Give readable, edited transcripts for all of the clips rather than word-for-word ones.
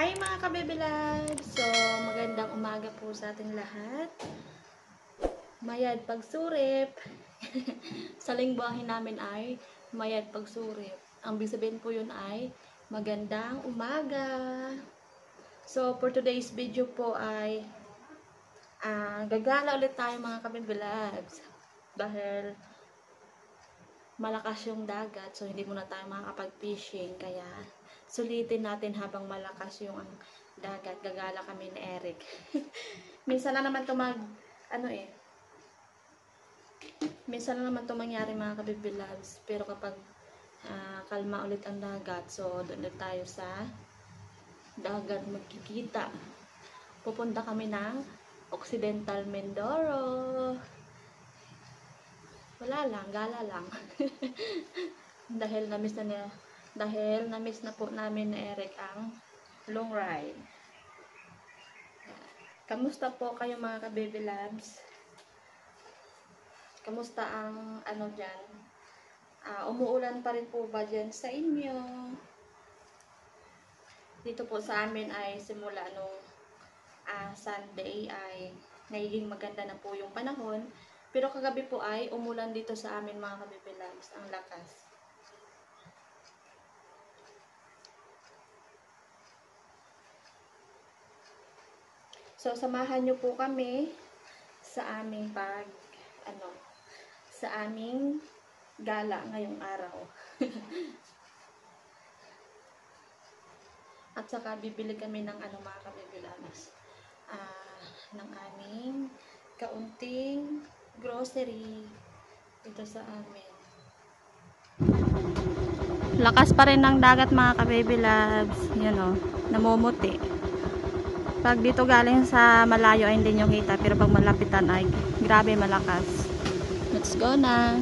Hi mga kabebilad! So, magandang umaga po sa ating lahat. Mayad pagsurip. Sa lingwahe namin ay mayad pagsurip. Ang ibig sabihin po yun ay magandang umaga. So, for today's video po ay gagala ulit tayo mga kabebilads. Dahil malakas yung dagat, so hindi muna tayo makakapag-fishing. Kaya, sulitin natin habang malakas yung dagat. Gagala kami ni Eric. Minsan na naman ito minsan na naman ito mangyari mga kabibilags. Pero kapag kalma ulit ang dagat, so doon ulit tayo sa dagat magkikita. Pupunta kami ng Occidental Mindoro. Wala lang, gala lang. Dahil na-miss na po namin ni Eric ang long ride. Kamusta po kayo mga ka-baby labs? Kamusta ang dyan? Umuulan pa rin po ba dyan sa inyo? Dito po sa amin ay simula nung Sunday ay nagiging maganda na po yung panahon. Pero kagabi po ay umulan dito sa amin mga ka-baby labs. Ang lakas. So, samahan nyo po kami sa aming sa aming gala ngayong araw. At saka bibili kami ng mga kabibilanas. Ng aming kaunting grocery dito sa amin. Lakas pa rin ng dagat mga ka-baby loves. Yun o, namumuti. Pag dito galing sa malayo ay hindi nyo kita, pero pag malapitan ay grabe malakas. Let's go na!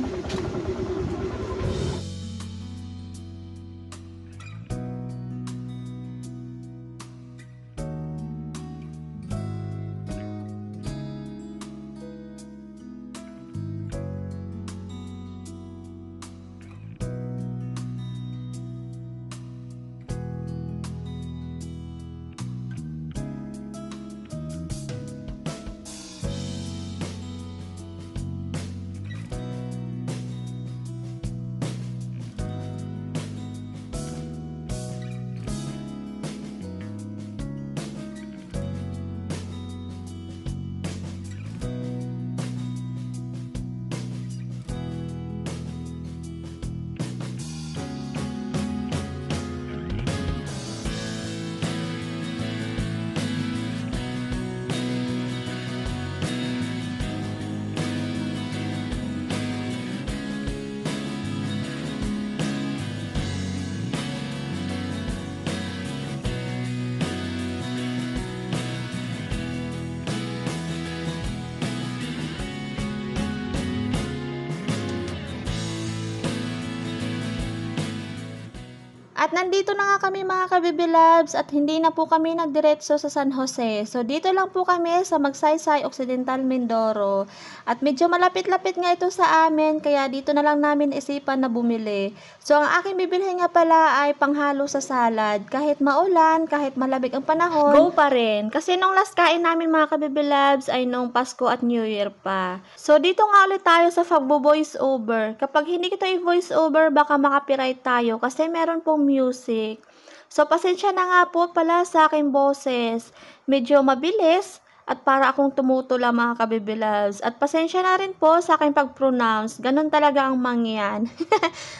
At nandito na nga kami mga ka-baby loves at hindi na po kami nagdiretso sa San Jose. So dito lang po kami sa Magsaysay, Occidental Mindoro. At medyo malapit-lapit nga ito sa amin kaya dito na lang namin isipan na bumili. So ang aking bibilhin nga pala ay panghalo sa salad. Kahit maulan, kahit malamig ang panahon, go pa rin. Kasi nung last kain namin mga ka-baby loves ay nung Pasko at New Year pa. So dito nga ulit tayo sa pagbo-voice over. Kapag hindi kita i-voice over baka makapiright tayo kasi meron pong music. So, pasensya na nga po pala sa aking boses. Medyo mabilis at para akong tumutula mga ka-baby loves. At pasensya na rin po sa aking pag-pronounce. Ganun talaga ang mangyan.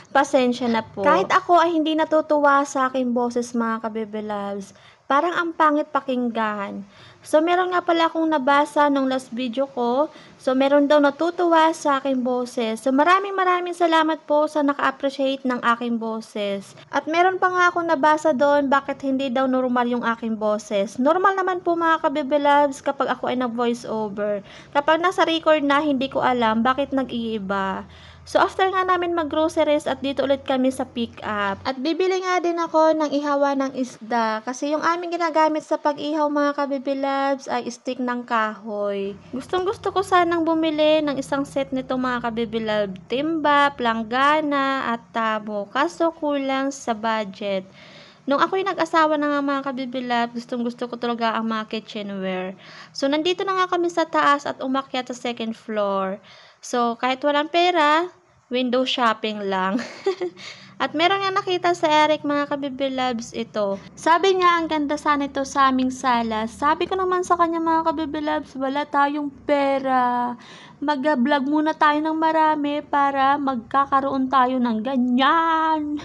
Pasensya na po. Kahit ako ay hindi natutuwa sa aking boses mga ka-baby loves. Parang ang pangit pakinggan. So, meron nga pala akong nabasa nung last video ko. So, meron daw natutuwa sa aking boses. So, maraming salamat po sa naka-appreciate ng aking boses. At meron pa nga akong nabasa doon bakit hindi daw normal yung aking boses. Normal naman po mga ka-baby loves kapag ako ay nag-voice over. Kapag nasa record na, hindi ko alam bakit nag-iiba. So, after nga namin mag-groceries at dito ulit kami sa pick-up. At bibili nga din ako ng ihawa ng isda. Kasi yung aming ginagamit sa pag-ihaw mga ka-baby loves ay stick ng kahoy. Gustong gusto ko sanang bumili ng isang set nito mga ka-baby love. Timba, planggana, at tabo. Kaso kulang sa budget. Nung ako'y nag-asawa na nga mga kabibilab, gustong-gusto ko talaga ang mga kitchenware. So, nandito na nga kami sa taas at umakyat sa second floor. So, kahit walang pera, window shopping lang. At meron nga nakita sa Eric mga kabibilabs ito. Sabi niya ang ganda sana ito sa aming sala. Sabi ko naman sa kanya mga kabibilabs, wala tayong pera. Mag-vlog muna tayo ng marami para magkakaroon tayo ng ganyan.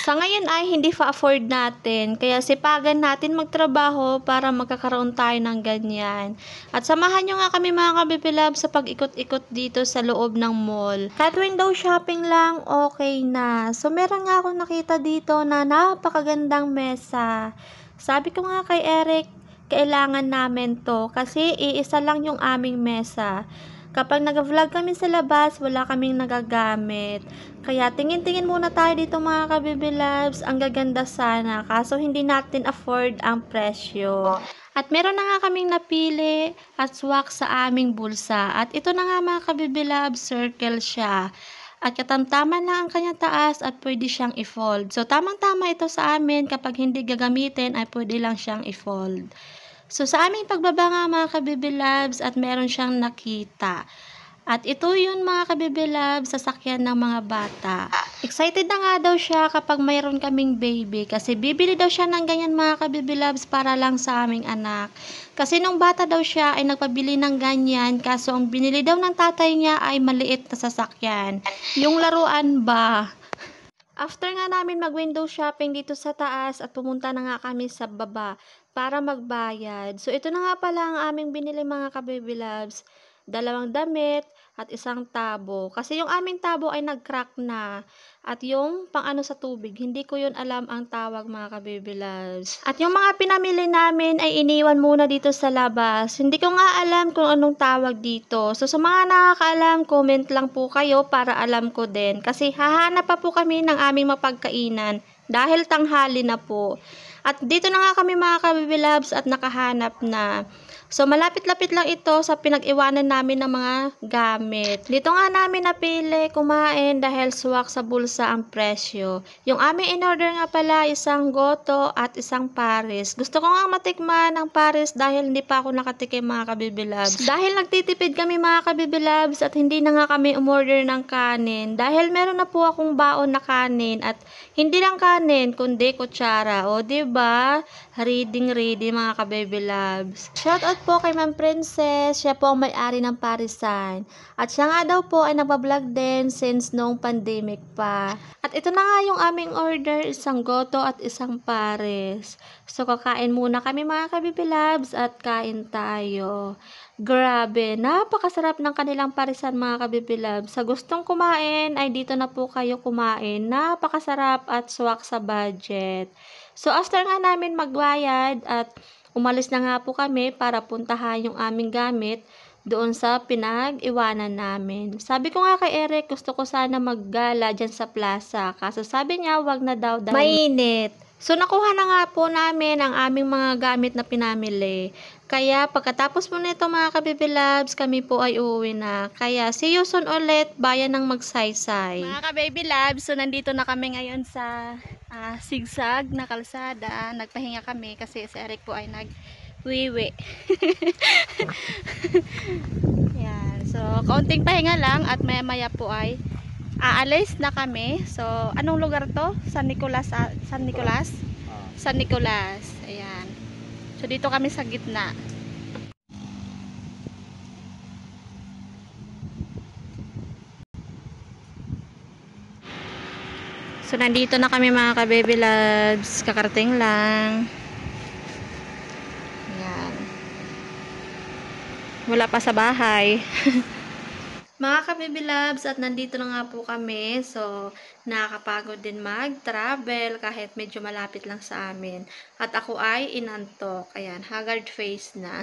Sa ngayon ay hindi pa afford natin, kaya sipagan natin magtrabaho para magkakaroon tayo ng ganyan. At samahan nyo nga kami mga kabibilab sa pag-ikot-ikot dito sa loob ng mall. Kahit window shopping lang, okay na. So meron nga akong nakita dito na napakagandang mesa. Sabi ko nga kay Eric, kailangan namin to kasi iisa lang yung aming mesa. Kapag nag-vlog kami sa labas, wala kaming nagagamit. Kaya tingin-tingin muna tayo dito mga kabibilabs. Ang gaganda sana, kaso hindi natin afford ang presyo. At meron na nga kaming napili at swak sa aming bulsa. At ito na nga mga kabibilabs, circle siya. At katamtama na ang kanyang taas at pwede siyang i-fold. So tamang-tama ito sa amin, kapag hindi gagamitin ay pwede lang siyang i-fold. So, sa aming pagbaba nga mga kabibilabs at meron siyang nakita. At ito yun mga kabibilabs, sasakyan ng mga bata. Excited na nga daw siya kapag mayroon kaming baby kasi bibili daw siya ng ganyan mga kabibilabs para lang sa aming anak. Kasi nung bata daw siya ay nagpabili ng ganyan kaso ang binili daw ng tatay niya ay maliit na sasakyan. Yung laruan ba? After nga namin mag-window shopping dito sa taas at pumunta na nga kami sa baba para magbayad. So, ito na nga pala ang aming binili mga kabibilabs. 2 damit at 1 tabo. Kasi yung aming tabo ay nag-crack na. At yung pang-ano sa tubig, hindi ko yun alam ang tawag mga kabibilabs. At yung mga pinamili namin ay iniwan muna dito sa labas. Hindi ko nga alam kung anong tawag dito. So, sa mga nakakaalam, comment lang po kayo para alam ko din. Kasi hahanap pa po kami ng aming mapagkainan dahil tanghali na po. At dito na nga kami mga kabibilabs at nakahanap na. So, malapit-lapit lang ito sa pinag-iwanan namin ng mga gamit. Dito nga namin napili kumain dahil swak sa bulsa ang presyo. Yung aming in-order nga pala, 1 goto at 1 pares. Gusto ko nga matikman ang pares dahil hindi pa ako nakatikim mga kabibilabs. Dahil nagtitipid kami mga kabibilabs at hindi na nga kami umorder ng kanin. Dahil meron na po akong baon na kanin at hindi lang kanin kundi kutsara. O, diba? Reading mga kabibilabs. Shout out po kay Ma'am Princess, siya po ang may-ari ng Parisan. At siya nga daw po ay nagbablog din since noong pandemic pa. At ito na nga yung aming order, 1 goto at 1 pares. So kakain muna kami mga kabibilabs at kain tayo. Grabe, napakasarap ng kanilang parisan mga kabibilabs. Sa gustong kumain ay dito na po kayo kumain. Napakasarap at swak sa budget. So after nga namin magbayad at umalis na nga po kami para puntahan yung aming gamit doon sa pinag-iwanan namin. Sabi ko nga kay Eric, gusto ko sana maggala dyan sa plaza. Kaso sabi niya, wag na daw dahil mainit. So, nakuha na nga po namin ang aming mga gamit na pinamili. Kaya, pagkatapos po nito mga kabibilabs, kami po ay uuwi na. Kaya, see you soon ulit, bayan ng Magsaysay. Mga kabibilabs, so nandito na kami ngayon sa sigsag na kalsada. Nagpahinga kami kasi si Eric po ay nagwiwi. Yan. So, kaunting pahinga lang at maya-maya po ay aalis na kami. So, anong lugar to? San Nicolas? San Nicolas? San Nicolas. Ayan. So, dito kami sa gitna. So, nandito na kami mga ka-baby loves. Kakarating lang. Ayan. Wala pa sa bahay. Mga ka-baby loves, at nandito na nga po kami. So, nakakapagod din mag-travel kahit medyo malapit lang sa amin. At ako ay inantok. Ayan, haggard face na.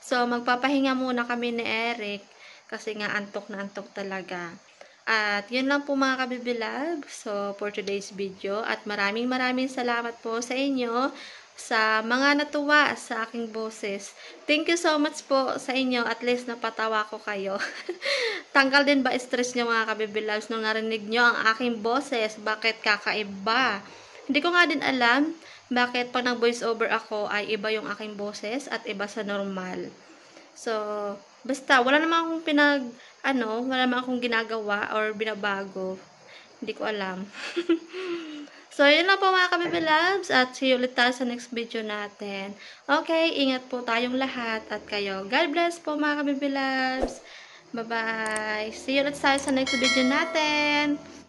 So, magpapahinga muna kami ni Eric kasi nga antok na antok talaga. At yun lang po mga kabibilab. So, for today's video. At maraming salamat po sa inyo sa mga natuwa sa aking boses. Thank you so much po sa inyo. At least napatawa ko kayo. Tanggal din ba stress nyo mga kabibilabs nung narinig nyo ang aking boses? Bakit kakaiba? Hindi ko nga din alam bakit pag nag-voice over ako ay iba yung aking boses at iba sa normal. So, basta wala naman akong wala naman akong ginagawa or binabago. Hindi ko alam. So, yun lang po mga kabibi loves at see you ulit tayo sa next video natin. Okay, ingat po tayong lahat at kayo. God bless po mga kabibi loves. Bye-bye. See you ulit tayo sa next video natin.